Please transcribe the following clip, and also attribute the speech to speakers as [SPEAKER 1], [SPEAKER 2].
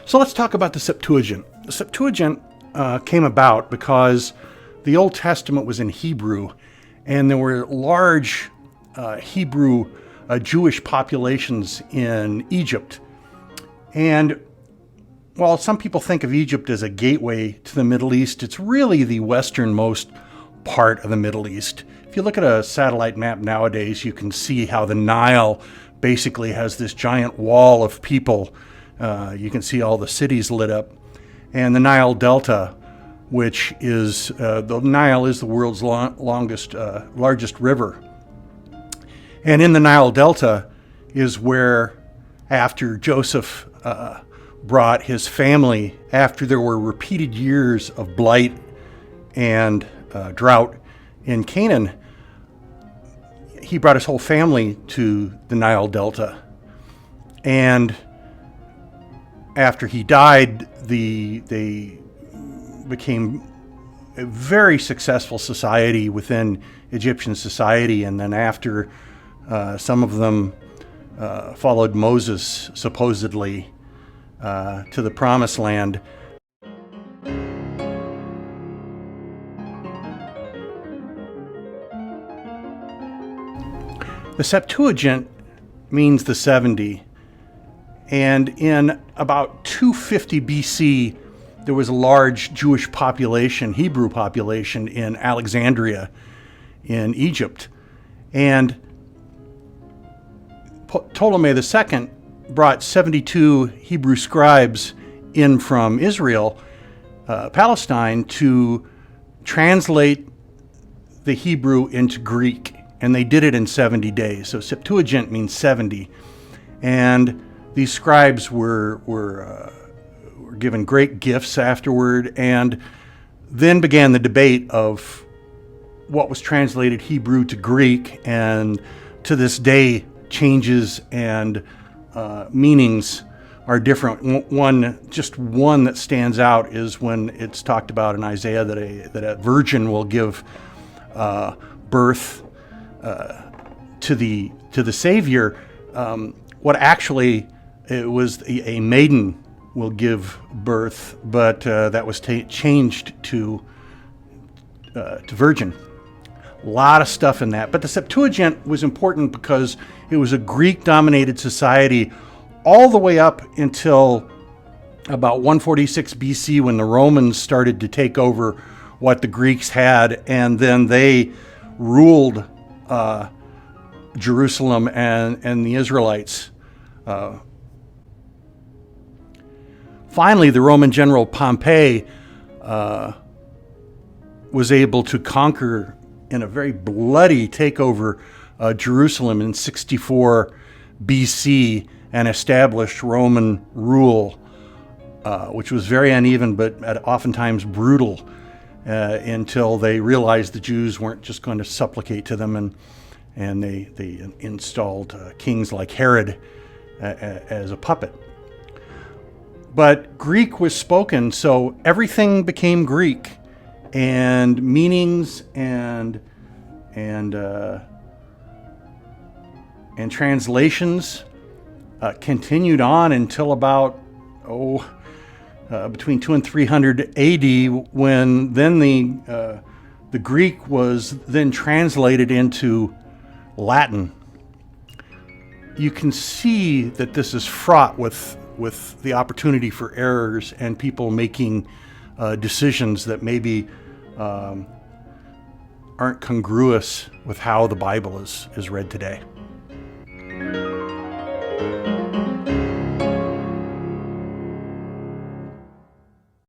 [SPEAKER 1] So let's talk about the Septuagint. The Septuagint came about because the Old Testament was in Hebrew, and there were large Hebrew Jewish populations in Egypt. And while some people think of Egypt as a gateway to the Middle East, it's really the westernmost part of the Middle East. If you look at a satellite map nowadays, you can see how the Nile basically has this giant wall of people. You can see all the cities lit up. And the Nile Delta, which is, the Nile is the world's largest river. And in the Nile Delta is where, after Joseph brought his family, after there were repeated years of blight and drought in Canaan, he brought his whole family to the Nile Delta. And after he died, they became a very successful society within Egyptian society. And then after some of them followed Moses, supposedly, to the Promised Land. The Septuagint means the 70, and in about 250 BC, there was a large Jewish population, Hebrew population, in Alexandria in Egypt. And Ptolemy II brought 72 Hebrew scribes in from Israel, Palestine, to translate the Hebrew into Greek. And they did it in 70 days. So Septuagint means 70. And these scribes were given great gifts afterward. And then began the debate of what was translated Hebrew to Greek. And to this day, changes and meanings are different. One that stands out is when it's talked about in Isaiah that a virgin will give birth to the Savior. What actually it was a maiden will give birth, but that was changed to virgin. A lot of stuff in that. But the Septuagint was important because it was a Greek-dominated society all the way up until about 146 BC, when the Romans started to take over what the Greeks had, and then they ruled Jerusalem and the Israelites. Finally, the Roman general Pompey was able to conquer in a very bloody takeover Jerusalem in 64 BC and established Roman rule, which was very uneven but oftentimes brutal, until they realized the Jews weren't just going to supplicate to them, and they installed kings like Herod as a puppet. But Greek was spoken, so everything became Greek, and meanings and translations continued on until about between 200 and 300 AD, when then the Greek was then translated into Latin. You can see that this is fraught with the opportunity for errors and people making decisions that maybe aren't congruous with how the Bible is read today.